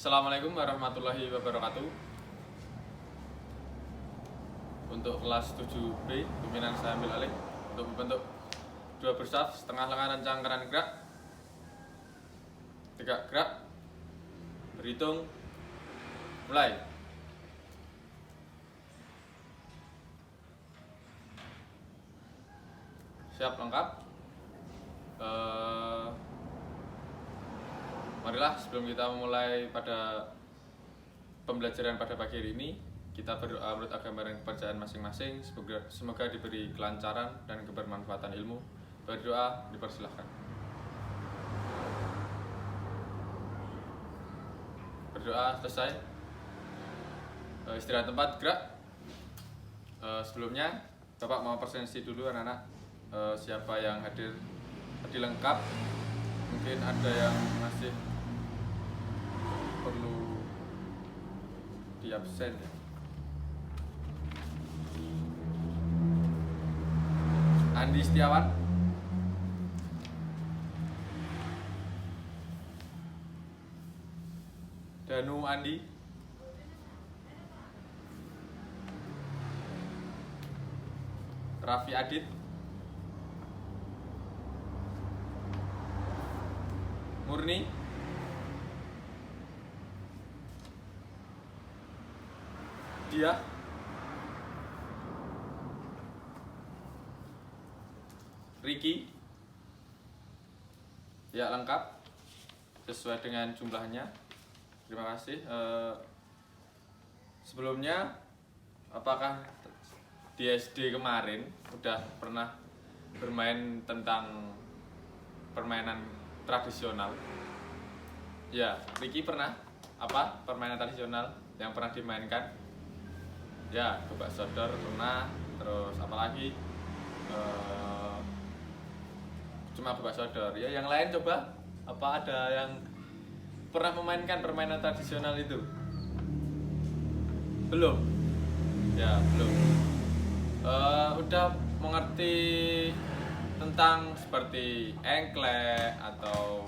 Assalamualaikum warahmatullahi wabarakatuh. Untuk kelas 7B, pimpinan saya ambil alih untuk membentuk dua bersaf setengah lengan dan cangkran gerak, tegak gerak, berhitung, mulai. Siap, lengkap. Marilah sebelum kita memulai pada pembelajaran pada pagi hari ini, kita berdoa menurut agama dan kepercayaan masing-masing. Semoga diberi kelancaran dan kebermanfaatan ilmu. Berdoa, dipersilahkan. Berdoa selesai. Istirahat tempat, gerak. Sebelumnya Bapak mau presensi dulu anak-anak, siapa yang hadir tadi lengkap. Mungkin ada yang masih perlu di absen ya. Andi Setiawan, Danu Andi, Raffi Adit, Murni, Dia, Ricky. Ya, lengkap sesuai dengan jumlahnya. Terima kasih. Sebelumnya, apakah di SD kemarin udah pernah bermain tentang permainan tradisional? Ya, Ricky pernah. Apa permainan tradisional yang pernah dimainkan? Ya, gobak sodor pernah. Terus apalagi? Cuma gobak sodor. Ya, yang lain coba. Apa ada yang pernah memainkan permainan tradisional itu? Belum? Ya, belum. Udah mengerti tentang seperti engklek atau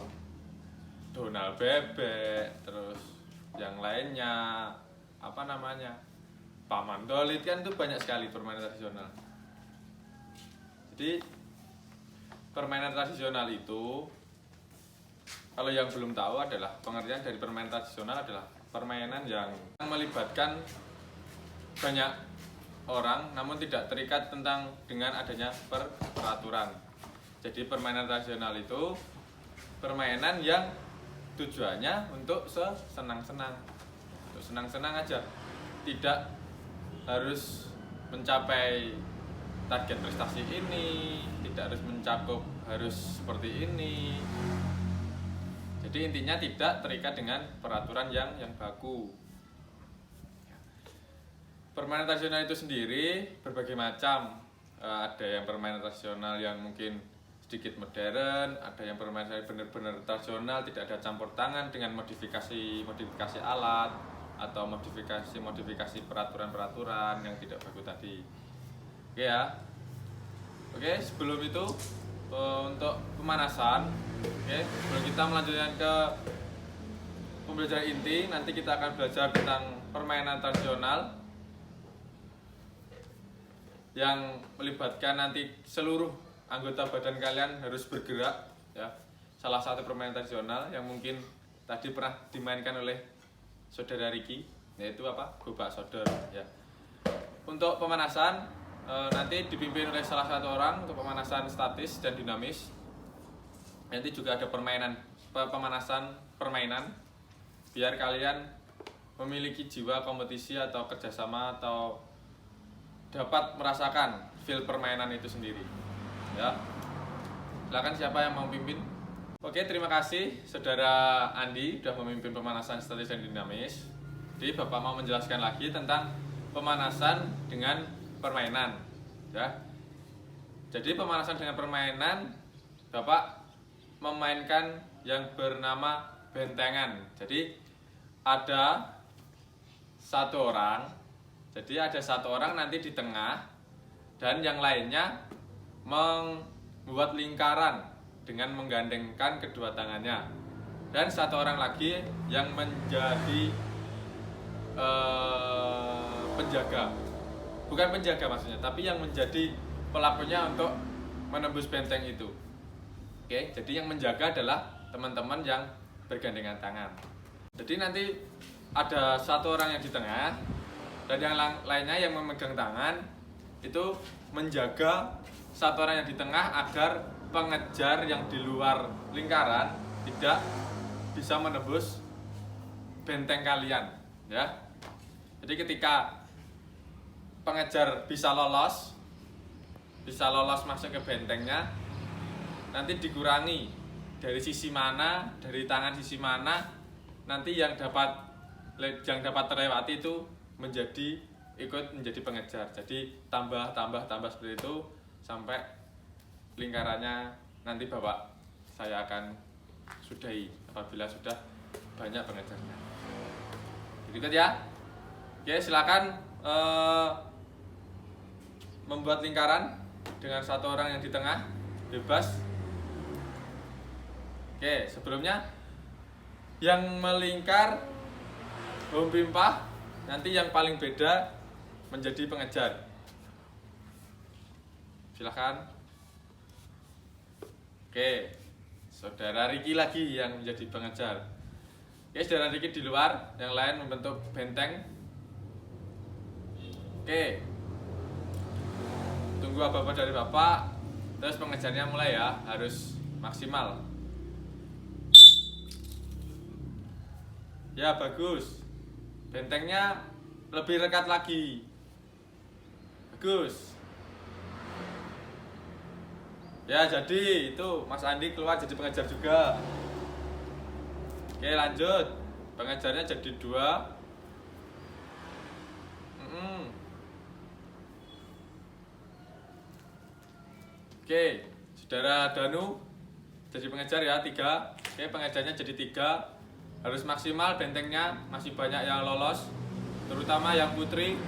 donal bebek, terus yang lainnya apa namanya, paman dolit, kan itu banyak sekali permainan tradisional. Jadi permainan tradisional itu, kalau yang belum tahu, adalah pengertian dari permainan tradisional adalah permainan yang melibatkan banyak orang namun tidak terikat dengan adanya peraturan. Jadi permainan tradisional itu permainan yang tujuannya untuk senang-senang, untuk senang-senang aja, tidak harus mencapai target prestasi ini, tidak harus mencakup harus seperti ini. Jadi intinya tidak terikat dengan peraturan yang baku. Permainan tradisional itu sendiri berbagai macam. Ada yang permainan tradisional yang mungkin sedikit modern, ada yang permainan benar-benar tradisional, tidak ada campur tangan dengan modifikasi alat atau modifikasi peraturan-peraturan yang tidak baku tadi. Oke ya. Oke, sebelum itu untuk pemanasan, sebelum kita melanjutkan ke pembelajaran inti, nanti kita akan belajar tentang permainan tradisional yang melibatkan nanti seluruh anggota badan kalian harus bergerak ya. Salah satu permainan tradisional yang mungkin tadi pernah dimainkan oleh saudara Ricky, yaitu apa? Gobak sodor ya. Untuk pemanasan nanti dipimpin oleh salah satu orang untuk pemanasan statis dan dinamis. Nanti juga ada pemanasan permainan biar kalian memiliki jiwa kompetisi atau kerjasama atau dapat merasakan feel permainan itu sendiri ya. Silakan siapa yang mau pimpin? Oke, terima kasih saudara Andi sudah memimpin pemanasan statis dan dinamis. Jadi Bapak mau menjelaskan lagi tentang pemanasan dengan permainan ya. Jadi pemanasan dengan permainan, Bapak memainkan yang bernama bentengan. Jadi ada satu orang nanti di tengah dan yang lainnya membuat lingkaran dengan menggandengkan kedua tangannya. dan satu orang lagi yang menjadi penjaga, bukan penjaga maksudnya, tapi yang menjadi pelakunya untuk menembus benteng itu. Oke, jadi yang menjaga adalah teman-teman yang bergandengan tangan. Jadi nanti ada satu orang yang di tengah dan yang lainnya yang memegang tangan itu menjaga satu orang yang di tengah agar pengejar yang di luar lingkaran tidak bisa menembus benteng kalian, ya. Jadi ketika pengejar bisa lolos masuk ke bentengnya, nanti dikurangi dari sisi mana, dari tangan sisi mana, nanti yang dapat terlewati itu ikut menjadi pengejar. Jadi tambah seperti itu sampai lingkarannya nanti bapak saya akan sudahi apabila sudah banyak pengejarnya. Jadi ya. Oke, silakan membuat lingkaran dengan satu orang yang di tengah, bebas. Oke, sebelumnya yang melingkar home pimpah, nanti yang paling beda menjadi pengejar. Silakan. Oke, saudara Riki lagi yang menjadi pengejar. Oke, saudara Riki di luar, yang lain membentuk benteng. Oke, tunggu apa-apa dari bapak, terus pengejarnya mulai ya, harus maksimal. Ya, bagus. Bentengnya lebih dekat lagi. Bagus. Ya, jadi itu Mas Andi keluar jadi pengejar juga. Oke, lanjut. Pengejarnya jadi 2. Oke, saudara Danu jadi pengejar ya, 3. Oke, pengejarnya jadi 3. Harus maksimal bentengnya, masih banyak yang lolos, terutama yang putri.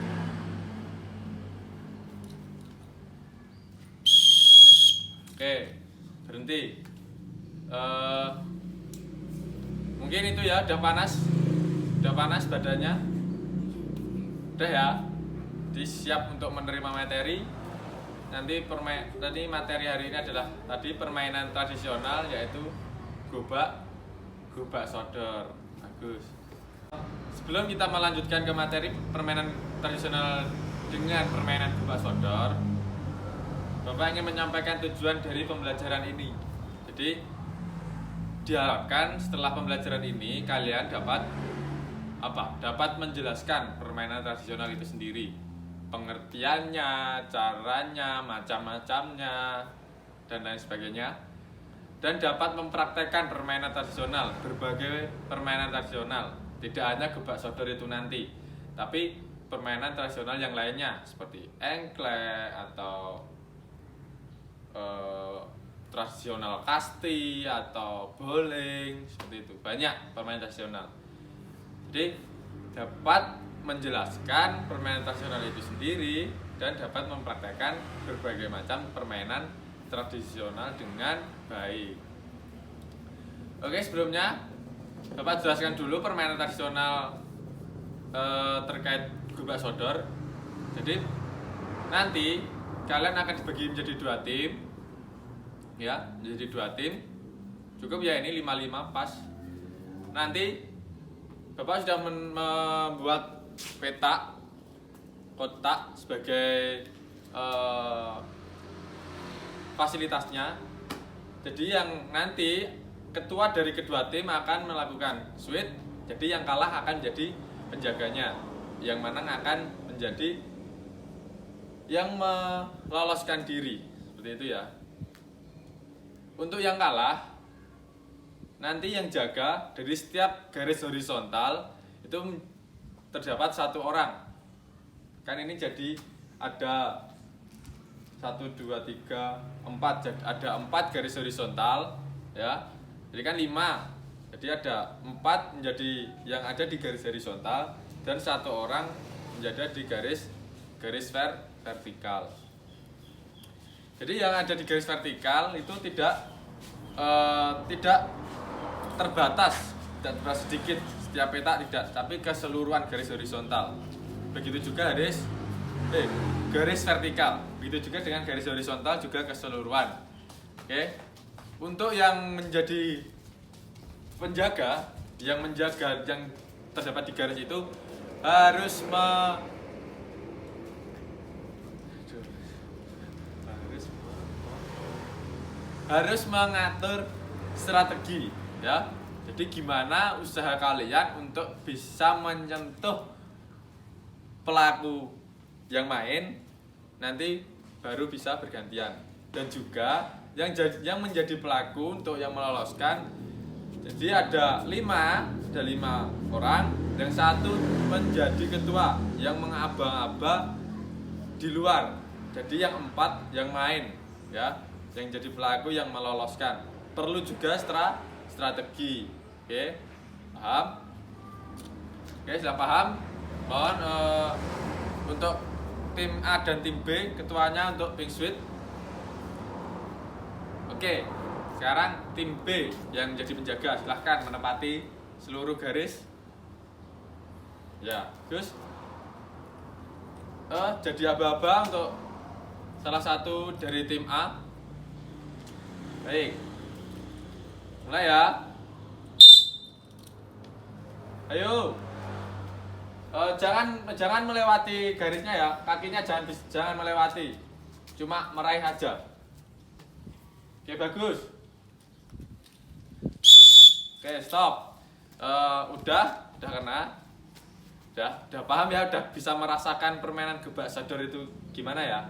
Oke, berhenti. Mungkin itu ya, udah panas badannya, udah ya. Jadi siap untuk menerima materi. Nanti materi hari ini adalah tadi permainan tradisional, yaitu gobak sodor. Bagus. Sebelum kita melanjutkan ke materi permainan tradisional dengan permainan gobak sodor, Bapak ingin menyampaikan tujuan dari pembelajaran ini. Jadi diharapkan setelah pembelajaran ini kalian dapat menjelaskan permainan tradisional itu sendiri, pengertiannya, caranya, macam-macamnya, dan lain sebagainya, dan dapat mempraktekkan permainan tradisional, berbagai permainan tradisional, tidak hanya gobak sodor itu nanti, tapi permainan tradisional yang lainnya seperti engklek atau tradisional kasti atau bowling, seperti itu. Banyak permainan tradisional. Jadi dapat menjelaskan permainan tradisional itu sendiri dan dapat mempraktekkan berbagai macam permainan tradisional dengan baik. Oke, sebelumnya Bapak jelaskan dulu permainan tradisional terkait gobak sodor. Jadi nanti kalian akan dibagi menjadi 2 tim. Ya, menjadi 2 tim. Cukup ya, ini 5-5 pas. Nanti Bapak sudah membuat peta kotak sebagai fasilitasnya. Jadi yang nanti ketua dari kedua tim akan melakukan switch. Jadi yang kalah akan jadi penjaganya, yang menang akan menjadi yang meloloskan diri. Seperti itu ya. Untuk yang kalah, nanti yang jaga dari setiap garis horizontal itu terdapat 1 orang. Kan ini jadi ada 1, 2, 3, 4. Ada 4 garis horizontal ya. Jadi kan 5. Jadi ada 4 menjadi yang ada di garis horizontal dan 1 orang menjadi di garis vertikal. Jadi yang ada di garis vertikal itu tidak terbatas, tidak terbatas sedikit setiap peta tidak, tapi keseluruhan garis horizontal. Begitu juga garis vertikal. Begitu juga dengan garis horizontal juga keseluruhan. Oke. Untuk yang menjadi penjaga, yang terdapat di garis itu harus mengatur strategi, ya. Jadi gimana usaha kalian untuk bisa menyentuh pelaku yang main, nanti baru bisa bergantian. Dan juga yang menjadi pelaku untuk yang meloloskan, jadi ada 5 orang, yang satu menjadi ketua yang mengaba-aba di luar. Jadi yang 4 yang main, ya, yang jadi pelaku yang meloloskan. Perlu juga strategi. Oke, paham? Oke, sudah paham? Mohon untuk tim A dan tim B, ketuanya untuk Pink Sweet. Oke, sekarang tim B yang jadi penjaga, silahkan menempati seluruh garis. Ya, Gus. Jadi aba-aba untuk salah satu dari tim A. Baik, mulai ya. Ayo, jangan melewati garisnya ya, kakinya jangan melewati, cuma meraih aja. Oke, bagus. Oke, stop. Udah kena. Udah paham ya, udah bisa merasakan permainan gebak sodor itu gimana ya.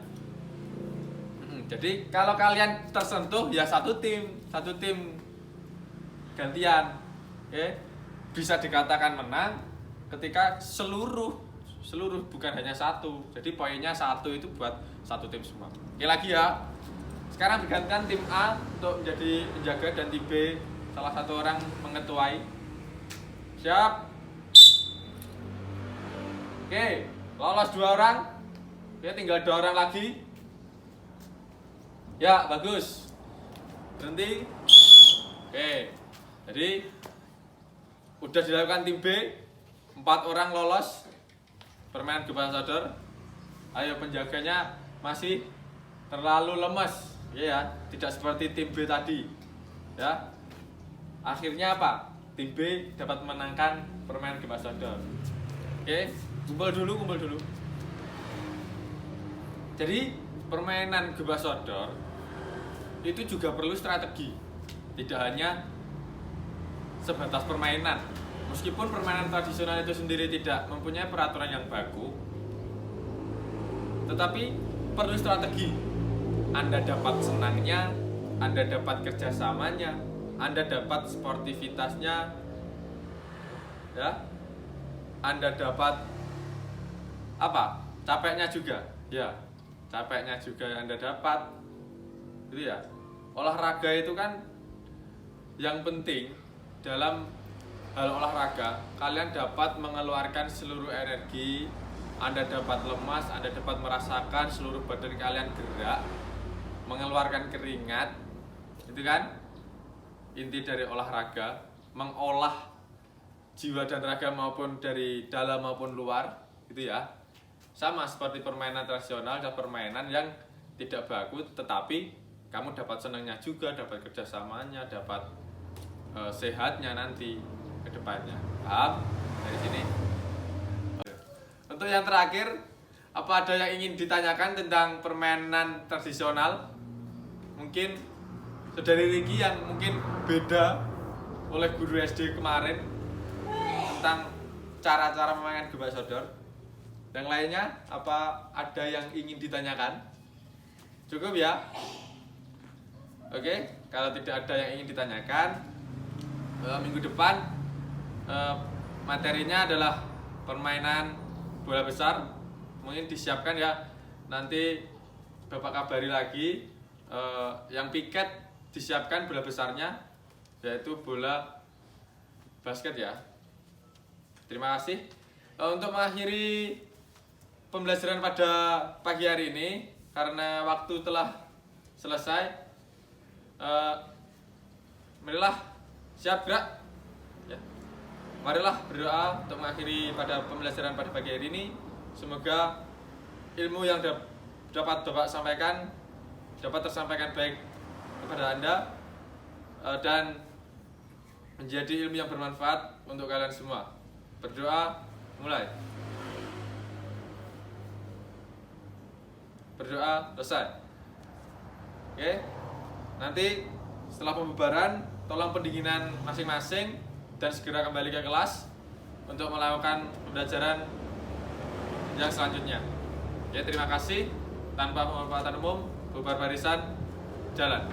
Jadi kalau kalian tersentuh ya satu tim gantian. Oke, bisa dikatakan menang ketika seluruh bukan hanya satu. Jadi poinnya 1 itu buat satu tim semua. Oke, lagi ya. Sekarang digantikan tim A untuk menjadi penjaga dan tim B salah satu orang mengetuai. Siap. Oke, lolos 2 orang. Oke, tinggal 2 orang lagi. Ya, bagus. Berhenti. Oke. Jadi udah dilakukan tim B, 4 orang lolos permainan gebak sodor. Ayo, penjaganya masih terlalu lemas. Ya, tidak seperti tim B tadi. Ya. Akhirnya apa? Tim B dapat menangkan permainan gebak sodor. Oke, kumpul dulu. Jadi, permainan gebak sodor itu juga perlu strategi. Tidak hanya sebatas permainan. Meskipun permainan tradisional itu sendiri tidak mempunyai peraturan yang baku, tetapi perlu strategi. Anda dapat senangnya, Anda dapat kerjasamanya, Anda dapat sportivitasnya, ya, Anda dapat apa? Capeknya juga, ya, capeknya juga Anda dapat, gitu ya. Olahraga itu kan yang penting dalam hal olahraga, kalian dapat mengeluarkan seluruh energi, Anda dapat lemas, Anda dapat merasakan seluruh badan kalian gerak, mengeluarkan keringat, itu kan inti dari olahraga, mengolah jiwa dan raga maupun dari dalam maupun luar, gitu ya. Sama seperti permainan tradisional dan permainan yang tidak baku, tetapi kamu dapat senangnya juga, dapat kerjasamanya, dapat sehatnya nanti ke depannya. Paham? Dari sini. Untuk yang terakhir, apa ada yang ingin ditanyakan tentang permainan tradisional? Mungkin saudari Riki yang mungkin beda oleh guru SD kemarin tentang cara-cara memainkan gebak sodor. Yang lainnya, apa ada yang ingin ditanyakan? Cukup ya? Oke, kalau tidak ada yang ingin ditanyakan, minggu depan materinya adalah permainan bola besar. Mungkin disiapkan ya, nanti Bapak kabari lagi. Yang piket disiapkan bola besarnya, yaitu bola basket ya. Terima kasih. Untuk mengakhiri pembelajaran pada pagi hari ini, karena waktu telah selesai, marilah Siap gerak? Ya. Marilah berdoa untuk mengakhiri pada pembelajaran pada pagi hari ini. Semoga ilmu yang dapat Bapak sampaikan dapat tersampaikan baik kepada Anda dan menjadi ilmu yang bermanfaat untuk kalian semua. Berdoa, mulai. Berdoa, selesai. Oke. Nanti setelah pembubaran, tolong pendinginan masing-masing dan segera kembali ke kelas untuk melakukan pembelajaran yang selanjutnya. Oke, terima kasih. Tanpa pemanfaatan umum, bubar barisan, jalan.